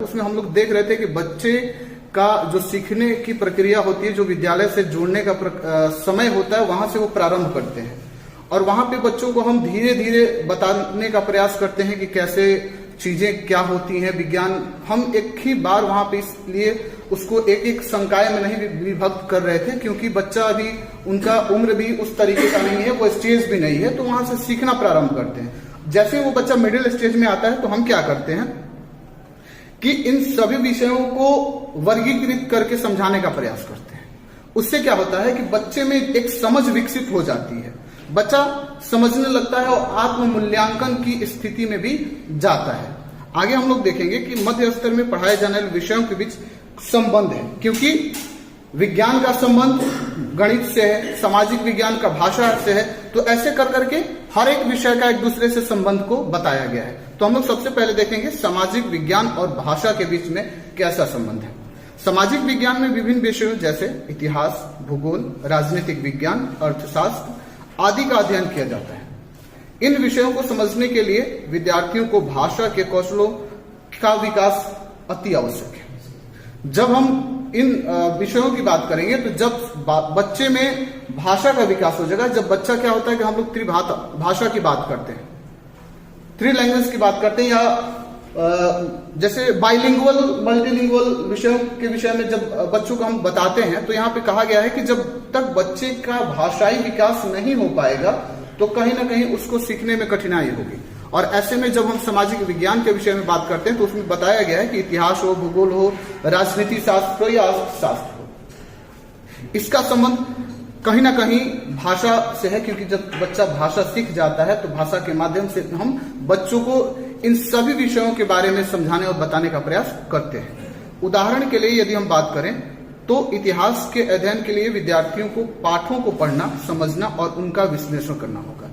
उसमें हम लोग देख रहे थे कि बच्चे का जो सीखने की प्रक्रिया होती है, जो विद्यालय से जुड़ने का समय होता है, वहां से वो प्रारंभ करते हैं और वहां पे बच्चों को हम धीरे धीरे बताने का प्रयास करते हैं कि कैसे चीजें क्या होती हैं। विज्ञान हम एक ही बार वहां पे इसलिए उसको एक एक संकाय में नहीं विभक्त कर रहे थे, क्योंकि बच्चा अभी उनका उम्र भी उस तरीके का नहीं है, वो स्टेज भी नहीं है, तो वहां से सीखना प्रारंभ करते हैं। जैसे वो बच्चा मिडिल स्टेज में आता है तो हम क्या करते हैं कि इन सभी विषयों को वर्गीकृत करके समझाने का प्रयास करते हैं। उससे क्या होता है कि बच्चे में एक समझ विकसित हो जाती है, बच्चा समझने लगता है और आत्म मूल्यांकन की स्थिति में भी जाता है। आगे हम लोग देखेंगे कि मध्य स्तर में पढ़ाए जाने वाले विषयों के बीच संबंध है, क्योंकि विज्ञान का संबंध गणित से है, सामाजिक विज्ञान का भाषा से है, तो ऐसे कर करके हर एक विषय का एक दूसरे से संबंध को बताया गया है। तो हम लोग सबसे पहले देखेंगे सामाजिक विज्ञान और भाषा के बीच में कैसा संबंध है। सामाजिक विज्ञान में विभिन्न विषयों जैसे इतिहास, भूगोल, राजनीतिक विज्ञान, अर्थशास्त्र आदि का अध्ययन किया जाता है। इन विषयों को समझने के लिए विद्यार्थियों को भाषा के कौशलों का विकास अति आवश्यक है। जब हम इन विषयों की बात करेंगे तो जब बच्चे में भाषा का विकास हो जाएगा, जब बच्चा क्या होता है कि हम लोग त्रिभाषा की बात करते हैं, थ्री लैंग्वेज की बात करते हैं, या जैसे बाइलिंगुअल मल्टीलिंगुअल विषयों के विषय में जब बच्चों को हम बताते हैं तो यहाँ पे कहा गया है कि जब तक बच्चे का भाषाई विकास नहीं हो पाएगा तो कहीं ना कहीं उसको सीखने में कठिनाई होगी। और ऐसे में जब हम सामाजिक विज्ञान के विषय में बात करते हैं तो उसमें बताया गया है कि इतिहास हो, भूगोल हो, राजनीति शास्त्र हो या अर्थशास्त्र हो, इसका संबंध कहीं ना कहीं भाषा से है, क्योंकि जब बच्चा भाषा सीख जाता है तो भाषा के माध्यम से हम बच्चों को इन सभी विषयों के बारे में समझाने और बताने का प्रयास करते हैं। उदाहरण के लिए यदि हम बात करें तो इतिहास के अध्ययन के लिए विद्यार्थियों को पाठों को पढ़ना, समझना और उनका विश्लेषण करना होगा।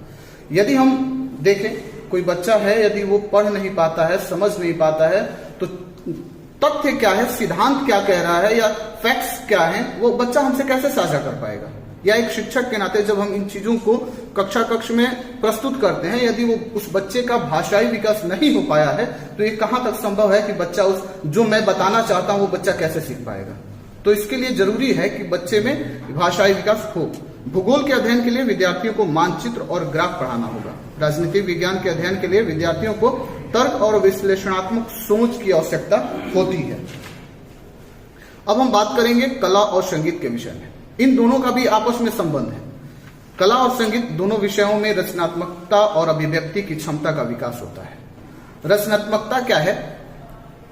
यदि हम देखें कोई बच्चा है, यदि वो पढ़ नहीं पाता है, समझ नहीं पाता है, तो तथ्य क्या है, सिद्धांत क्या कह रहा है या फैक्ट्स क्या है, वो बच्चा हमसे कैसे साझा कर पाएगा। या एक शिक्षक के नाते जब हम इन चीजों को कक्षा कक्ष में प्रस्तुत करते हैं, यदि वो उस बच्चे का भाषाई विकास नहीं हो पाया है तो ये कहां तक संभव है कि बच्चा उस जो मैं बताना चाहता हूं वो बच्चा कैसे सीख पाएगा। तो इसके लिए जरूरी है कि बच्चे में भाषाई विकास हो। भूगोल के अध्ययन के लिए विद्यार्थियों को मानचित्र और ग्राफ पढ़ाना होगा। राजनीतिक विज्ञान के अध्ययन के लिए विद्यार्थियों को तर्क और विश्लेषणात्मक सोच की आवश्यकता होती है। अब हम बात करेंगे कला और संगीत के विषय में। इन दोनों का भी आपस में संबंध है। कला और संगीत दोनों विषयों में रचनात्मकता और अभिव्यक्ति की क्षमता का विकास होता है। रचनात्मकता क्या है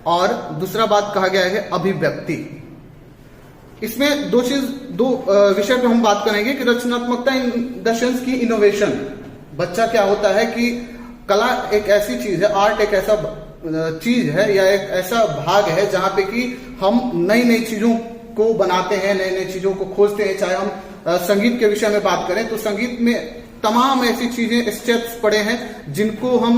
और दूसरा बात कहा गया है अभिव्यक्ति। इसमें दो विषय पे हम बात करेंगे कि रचनात्मकता इन द सेंस की इनोवेशन। बच्चा क्या होता है कि कला एक ऐसी चीज है, आर्ट एक ऐसा चीज है या एक ऐसा भाग है जहां पे कि हम नई नई चीजों को बनाते हैं, नई नई चीजों को खोजते हैं। चाहे हम संगीत के विषय में बात करें तो संगीत में तमाम ऐसी चीजें, स्टेप्स पड़े हैं जिनको हम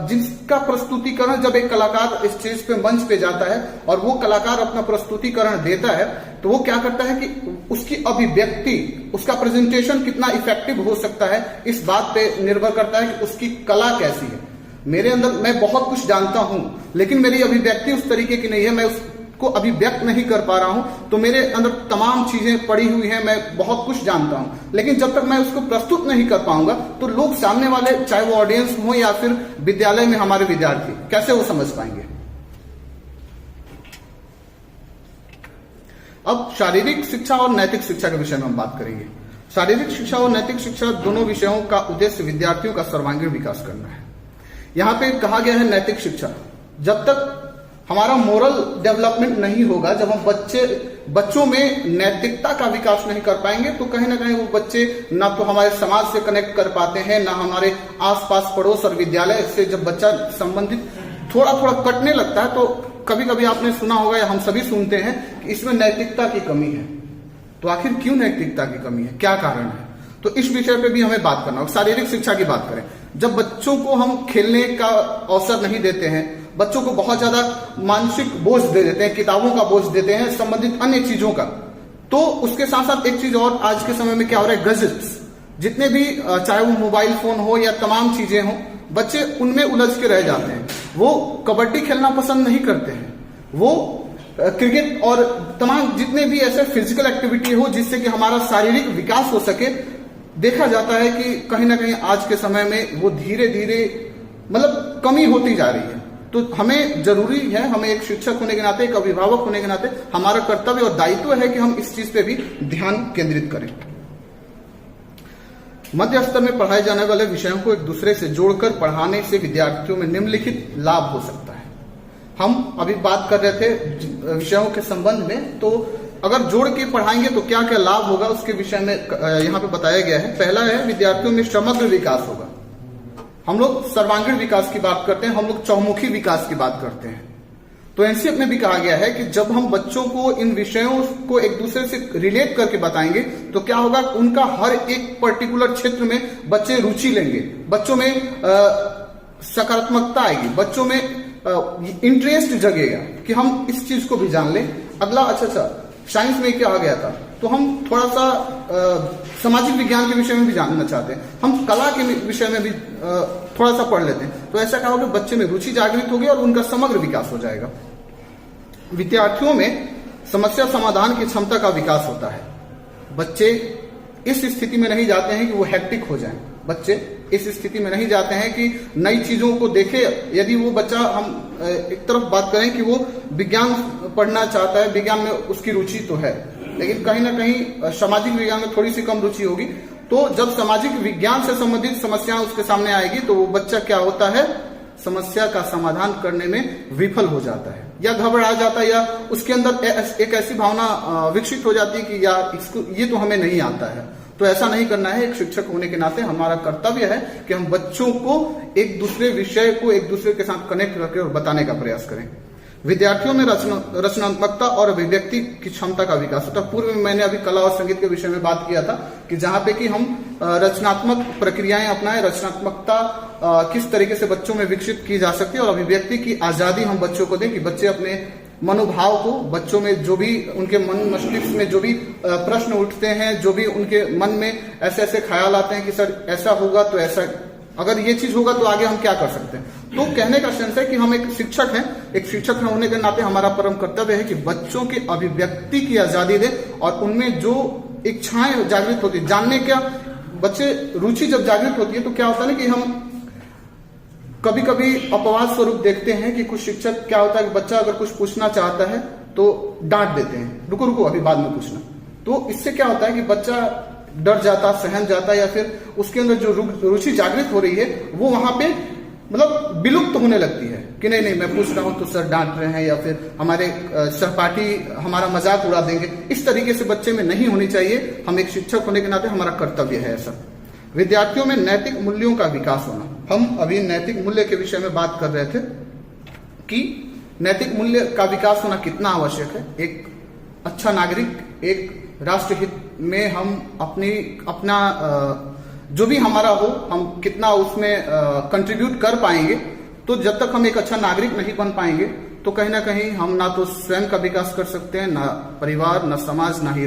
जिसका प्रस्तुतिकरण जब एक कलाकार स्टेज पे मंच पे जाता है और वो कलाकार अपना प्रस्तुतिकरण देता है तो वो क्या करता है कि उसकी अभिव्यक्ति, उसका प्रेजेंटेशन कितना इफेक्टिव हो सकता है, इस बात पे निर्भर करता है कि उसकी कला कैसी है। मेरे अंदर मैं बहुत कुछ जानता हूं लेकिन मेरी अभिव्यक्ति उस तरीके की नहीं है, मैं उसको अभिव्यक्त नहीं कर पा रहा हूं, तो मेरे अंदर तमाम चीजें पड़ी हुई हैं, मैं बहुत कुछ जानता हूं, लेकिन जब तक मैं उसको प्रस्तुत नहीं कर पाऊंगा तो लोग सामने वाले, चाहे वो ऑडियंस हो या फिर विद्यालय में हमारे विद्यार्थी, कैसे वो समझ पाएंगे। अब शारीरिक शिक्षा और नैतिक शिक्षा के विषय में हम बात करेंगे। शारीरिक शिक्षा और नैतिक शिक्षा दोनों विषयों का उद्देश्य विद्यार्थियों का सर्वांगीण विकास करना है। यहां पे कहा गया है नैतिक शिक्षा। जब तक हमारा मोरल डेवलपमेंट नहीं होगा, जब हम बच्चों में नैतिकता का विकास नहीं कर पाएंगे तो कहीं ना कहीं वो बच्चे ना तो हमारे समाज से कनेक्ट कर पाते हैं, ना हमारे आसपास पड़ोस और विद्यालय से जब बच्चा संबंधित थोड़ा थोड़ा कटने लगता है तो कभी कभी आपने सुना होगा या हम सभी सुनते हैं कि इसमें नैतिकता की कमी है। तो आखिर क्यों नैतिकता की कमी है, क्या कारण है, तो इस विषय पे भी हमें बात करना होगा। शारीरिक शिक्षा की बात करें, जब बच्चों को हम खेलने का अवसर नहीं देते हैं, बच्चों को बहुत ज्यादा मानसिक बोझ दे देते हैं, किताबों का बोझ देते हैं, संबंधित अन्य चीजों का, तो उसके साथ साथ एक चीज और आज के समय में क्या हो रहा है, गैजेट्स, जितने भी चाहे वो मोबाइल फोन हो या तमाम चीजें हो, बच्चे उनमें उलझ के रह जाते हैं। वो कबड्डी खेलना पसंद नहीं करते हैं, वो क्रिकेट और तमाम जितने भी ऐसे फिजिकल एक्टिविटी हो जिससे कि हमारा शारीरिक विकास हो सके। देखा जाता है कि कहीं ना कहीं आज के समय में वो धीरे धीरे मतलब कमी होती जा रही है। तो हमें जरूरी है, हमें एक शिक्षक होने के नाते, एक अभिभावक होने के नाते हमारा कर्तव्य और दायित्व है कि हम इस चीज पे भी ध्यान केंद्रित करें। मध्य स्तर में पढ़ाए जाने वाले विषयों को एक दूसरे से जोड़कर पढ़ाने से विद्यार्थियों में निम्नलिखित लाभ हो सकता है। हम अभी बात कर रहे थे विषयों के संबंध में, तो अगर जोड़ के पढ़ाएंगे तो क्या क्या लाभ होगा उसके विषय में यहाँ पे बताया गया है। पहला है विद्यार्थियों में समग्र विकास होगा। हम लोग सर्वांगीण विकास की बात करते हैं, हम लोग चौमुखी विकास की बात करते हैं। तो एनसीईआरटी में भी कहा गया है कि जब हम बच्चों को इन विषयों को एक दूसरे से रिलेट करके बताएंगे तो क्या होगा, उनका हर एक पर्टिकुलर क्षेत्र में बच्चे रुचि लेंगे, बच्चों में सकारात्मकता आएगी, बच्चों में इंटरेस्ट जगेगा कि हम इस चीज को भी जान लें। अगला अच्छा साइंस में क्या आ गया था, तो हम थोड़ा सा सामाजिक विज्ञान के विषय में भी जानना चाहते हैं, हम कला के विषय में भी थोड़ा सा पढ़ लेते हैं। तो ऐसा क्या होगा, बच्चे में रुचि जागृत होगी और उनका समग्र विकास हो जाएगा। विद्यार्थियों में समस्या समाधान की क्षमता का विकास होता है। बच्चे इस स्थिति में नहीं जाते हैं कि वो हेक्टिक हो जाएं। बच्चे इस स्थिति में नहीं जाते हैं कि नई चीजों को देखे। यदि वो बच्चा, हम एक तरफ बात करें कि वो विज्ञान पढ़ना चाहता है, विज्ञान में उसकी रुचि तो है, लेकिन कहीं ना कहीं सामाजिक विज्ञान में थोड़ी सी कम रुचि होगी, तो जब सामाजिक विज्ञान से संबंधित समस्याएं उसके सामने आएगी तो वो बच्चा क्या होता है, समस्या का समाधान करने में विफल हो जाता है या घबरा जाता है, या उसके अंदर एक ऐसी भावना विकसित हो जाती है कि यार इसको ये तो हमें नहीं आता है। तो ऐसा नहीं करना है। एक शिक्षक होने के नाते हमारा कर्तव्य है कि हम बच्चों को एक दूसरे विषय को एक दूसरे के साथ कनेक्ट करके और बताने का प्रयास करें। विद्यार्थियों में रचनात्मकता और अभिव्यक्ति की क्षमता का विकास होता है। पूर्व में मैंने अभी कला और संगीत के विषय में बात किया था कि जहां पे कि हम रचनात्मक प्रक्रियाएं अपनाएं, रचनात्मकता किस तरीके से बच्चों में विकसित की जा सकती है और अभिव्यक्ति की आजादी हम बच्चों को दें कि बच्चे अपने मनोभाव को, बच्चों में जो भी उनके मन मस्तिष्क में जो भी प्रश्न उठते हैं, जो भी उनके मन में ऐसे ऐसे ख्याल आते हैं कि सर ऐसा होगा तो ऐसा, अगर ये चीज होगा तो आगे हम क्या कर सकते हैं। तो कहने का सेंस है कि हम एक शिक्षक हैं, एक शिक्षक होने के नाते हमारा परम कर्तव्य है कि बच्चों की अभिव्यक्ति की आजादी दें और उनमें जो इच्छाएं जागृत होती है, जानने क्या, बच्चे रुचि जब जागृत होती है तो क्या होता है ना कि हम कभी कभी अपवाद स्वरूप देखते हैं कि कुछ शिक्षक क्या होता है कि बच्चा अगर कुछ पूछना चाहता है तो डांट देते हैं, रुको रुको अभी बाद में पूछना। तो इससे क्या होता है कि बच्चा डर जाता, सहम जाता, या फिर उसके अंदर जो रुचि जागृत हो रही है वो वहां पे मतलब विलुप्त होने लगती है कि नहीं मैं पूछ रहा हूं तो सर डांट रहे हैं या फिर हमारे सहपाठी हमारा मजाक उड़ा देंगे। इस तरीके से बच्चे में नहीं होनी चाहिए। हम एक शिक्षक होने के नाते हमारा कर्तव्य है ऐसा। विद्यार्थियों में नैतिक मूल्यों का विकास होना। हम अभी नैतिक मूल्य के विषय में बात कर रहे थे कि नैतिक मूल्य का विकास होना कितना आवश्यक है। एक अच्छा नागरिक, एक राष्ट्रहित में हम अपना जो भी हमारा हो, हम कितना उसमें कंट्रीब्यूट कर पाएंगे। तो जब तक हम एक अच्छा नागरिक नहीं बन पाएंगे तो कहीं ना कहीं हम ना तो स्वयं का विकास कर सकते हैं, ना परिवार, ना समाज, ना ही